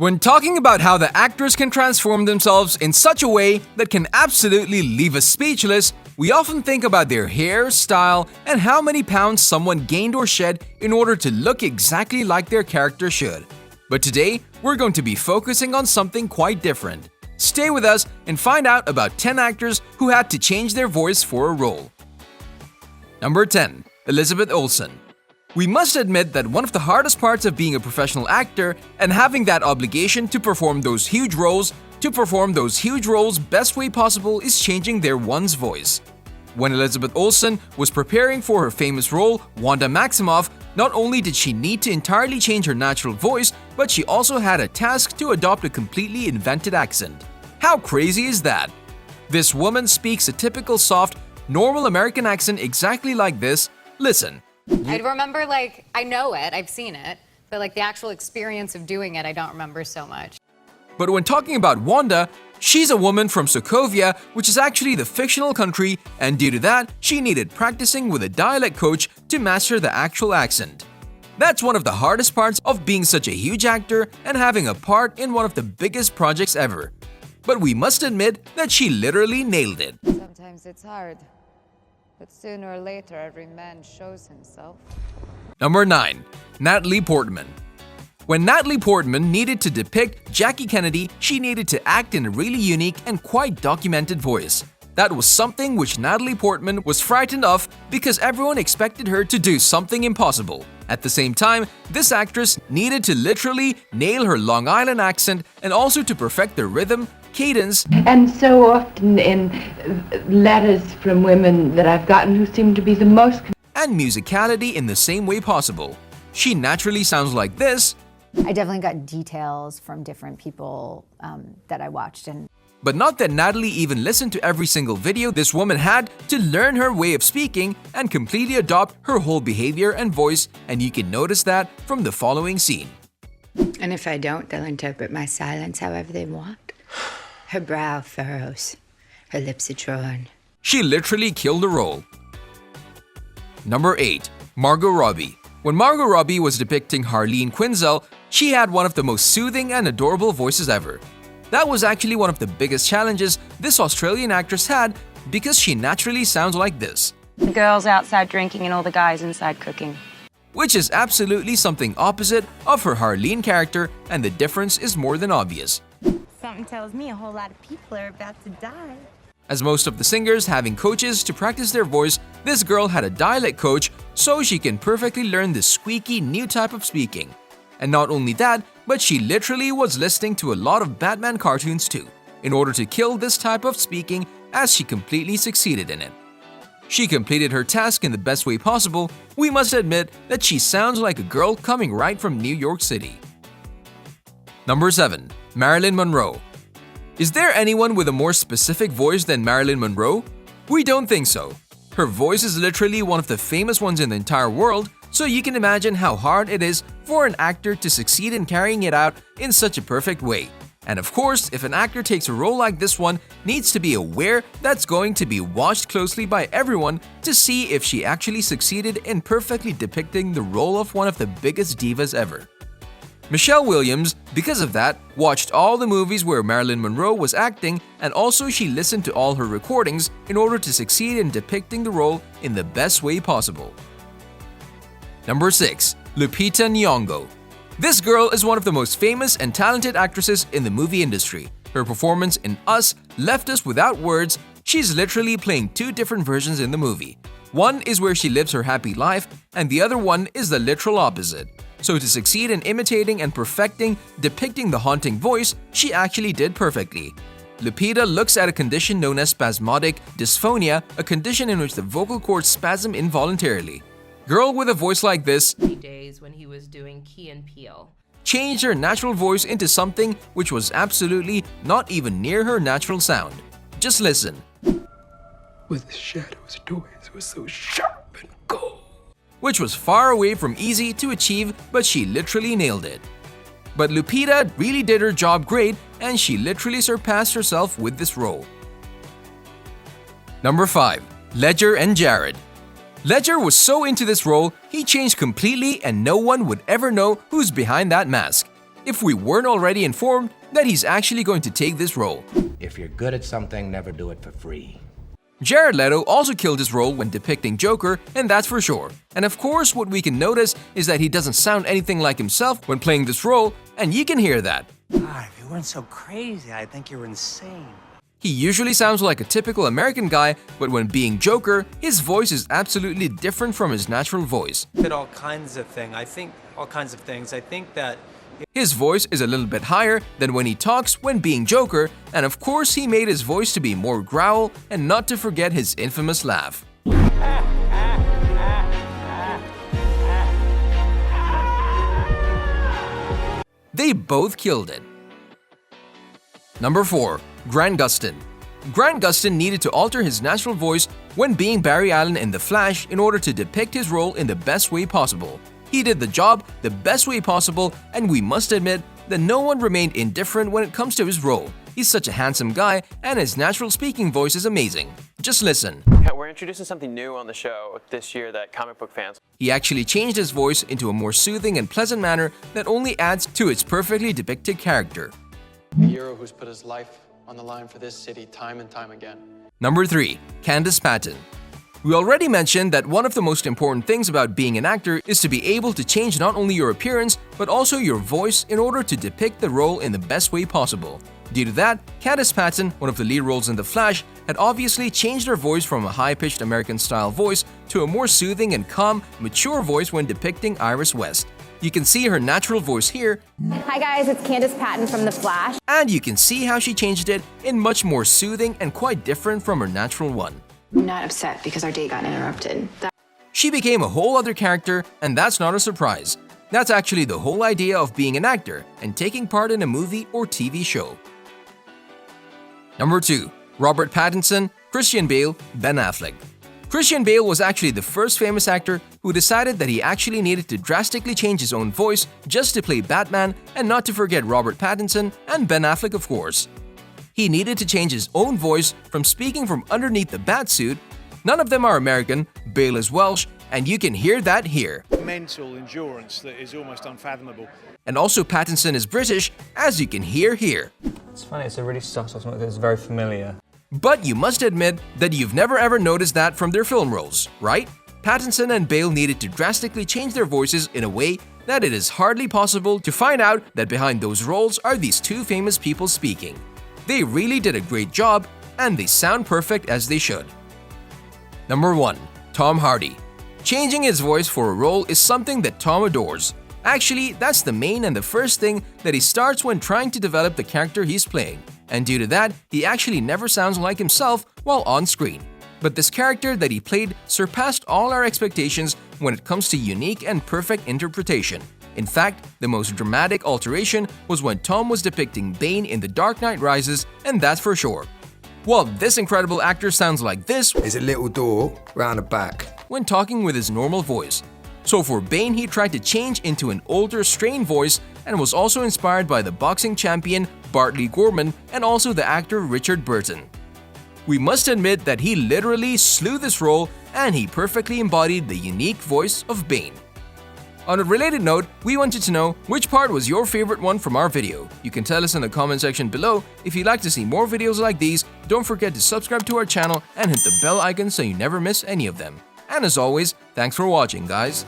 When talking about how the actors can transform themselves in such a way that can absolutely leave us speechless, we often think about their hair, style, and how many pounds someone gained or shed in order to look exactly like their character should. But today, we're going to be focusing on something quite different. Stay with us and find out about 10 actors who had to change their voice for a role. Number 10. Elizabeth Olsen. We must admit that one of the hardest parts of being a professional actor and having that obligation to perform those huge roles best way possible is changing their one's voice. When Elizabeth Olsen was preparing for her famous role, Wanda Maximoff, not only did she need to entirely change her natural voice, but she also had a task to adopt a completely invented accent. How crazy is that? This woman speaks a typical soft, normal American accent exactly like this. Listen. I remember, I know it, I've seen it, but the actual experience of doing it, I don't remember so much. But when talking about Wanda, she's a woman from Sokovia, which is actually the fictional country, and due to that, she needed practicing with a dialect coach to master the actual accent. That's one of the hardest parts of being such a huge actor and having a part in one of the biggest projects ever. But we must admit that she literally nailed it. Sometimes it's hard, but sooner or later every man shows himself. Number 9. Natalie Portman. When Natalie Portman needed to depict Jackie Kennedy, she needed to act in a really unique and quite documented voice. That was something which Natalie Portman was frightened of because everyone expected her to do something impossible. At the same time, this actress needed to literally nail her Long Island accent and also to perfect the rhythm, cadence, and so often in letters from women that I've gotten who seem to be the most and musicality in the same way possible. She naturally sounds like this. I definitely got details from different people that I watched. But not that Natalie even listened to every single video. This woman had to learn her way of speaking and completely adopt her whole behavior and voice, and you can notice that from the following scene. And if I don't, they'll interpret my silence however they want. Her brow furrows, her lips are drawn. She literally killed the role. Number 8. Margot Robbie. When Margot Robbie was depicting Harleen Quinzel, she had one of the most soothing and adorable voices ever. That was actually one of the biggest challenges this Australian actress had because she naturally sounds like this. The girls outside drinking and all the guys inside cooking. Which is absolutely something opposite of her Harleen character, and the difference is more than obvious. Something tells me a whole lot of people are about to die. As most of the singers having coaches to practice their voice, this girl had a dialect coach so she can perfectly learn this squeaky new type of speaking. And not only that, but she literally was listening to a lot of Batman cartoons too, in order to kill this type of speaking, as she completely succeeded in it. She completed her task in the best way possible. We must admit that she sounds like a girl coming right from New York City. Number 7. Marilyn Monroe. Is there anyone with a more specific voice than Marilyn Monroe? We don't think so. Her voice is literally one of the famous ones in the entire world, so you can imagine how hard it is for an actor to succeed in carrying it out in such a perfect way. And of course, if an actor takes a role like this one, needs to be aware that's going to be watched closely by everyone to see if she actually succeeded in perfectly depicting the role of one of the biggest divas ever. Michelle Williams, because of that, watched all the movies where Marilyn Monroe was acting, and also she listened to all her recordings in order to succeed in depicting the role in the best way possible. Number 6. Lupita Nyong'o. This girl is one of the most famous and talented actresses in the movie industry. Her performance in Us left us without words. She's literally playing two different versions in the movie. One is where she lives her happy life, and the other one is the literal opposite. So to succeed in imitating and perfecting depicting the haunting voice, she actually did perfectly. Lupita looks at a condition known as spasmodic dysphonia, a condition in which the vocal cords spasm involuntarily. Girl with a voice like this days when he was doing Key and Peele changed her natural voice into something which was absolutely not even near her natural sound. Just listen. With the shadows doors were so sharp and cold. Which was far away from easy to achieve, but she literally nailed it. But Lupita really did her job great, and she literally surpassed herself with this role. Number 5. Ledger and Jared. Ledger was so into this role, he changed completely and no one would ever know who's behind that mask. if we weren't already informed that he's actually going to take this role. If you're good at something, never do it for free. Jared Leto also killed his role when depicting Joker, and that's for sure. And of course, what we can notice is that he doesn't sound anything like himself when playing this role, and you can hear that. God, if you weren't so crazy, I'd think you were insane. He usually sounds like a typical American guy, but when being Joker, his voice is absolutely different from his natural voice. All kinds of things. I think that his voice is a little bit higher than when he talks when being Joker, and of course he made his voice to be more growl and not to forget his infamous laugh. They both killed it. Number 4. Grant Gustin. Grant Gustin needed to alter his natural voice when being Barry Allen in The Flash in order to depict his role in the best way possible. He did the job the best way possible, and we must admit that no one remained indifferent when it comes to his role. He's such a handsome guy, and his natural speaking voice is amazing. Just listen. We're introducing something new on the show this year that comic book fans. He actually changed his voice into a more soothing and pleasant manner that only adds to its perfectly depicted character. A hero who's put his life on the line for this city time and time again. Number 3. Candice Patton. We already mentioned that one of the most important things about being an actor is to be able to change not only your appearance, but also your voice in order to depict the role in the best way possible. Due to that, Candice Patton, one of the lead roles in The Flash, had obviously changed her voice from a high-pitched American-style voice to a more soothing and calm, mature voice when depicting Iris West. You can see her natural voice here. Hi guys, it's Candice Patton from The Flash. And you can see how she changed it in much more soothing and quite different from her natural one. I'm not upset because our date got interrupted. She became a whole other character, and that's not a surprise. That's actually the whole idea of being an actor and taking part in a movie or TV show. Number 2. Robert Pattinson, Christian Bale, Ben Affleck. Christian Bale was actually the first famous actor who decided that he actually needed to drastically change his own voice just to play Batman, and not to forget Robert Pattinson and Ben Affleck, of course. He needed to change his own voice from speaking from underneath the bat suit. None of them are American, Bale is Welsh, and you can hear that here. Mental endurance that is almost unfathomable. And also Pattinson is British, as you can hear here. It's funny, it's a really subtle something that's very familiar. But you must admit that you've never ever noticed that from their film roles, right? Pattinson and Bale needed to drastically change their voices in a way that it is hardly possible to find out that behind those roles are these two famous people speaking. They really did a great job, and they sound perfect as they should. Number 1. Tom Hardy. Changing his voice for a role is something that Tom adores. Actually, that's the main and the first thing that he starts when trying to develop the character he's playing. And due to that, he actually never sounds like himself while on screen. But this character that he played surpassed all our expectations when it comes to unique and perfect interpretation. In fact, the most dramatic alteration was when Tom was depicting Bane in The Dark Knight Rises, and that's for sure. Well, this incredible actor sounds like this. There's a little door round the back. When talking with his normal voice. So for Bane, he tried to change into an older, strained voice and was also inspired by the boxing champion Bartley Gorman and also the actor Richard Burton. We must admit that he literally slew this role, and he perfectly embodied the unique voice of Bane. On a related note, we wanted to know which part was your favorite one from our video. You can tell us in the comment section below. If you'd like to see more videos like these, don't forget to subscribe to our channel and hit the bell icon so you never miss any of them. And as always, thanks for watching, guys.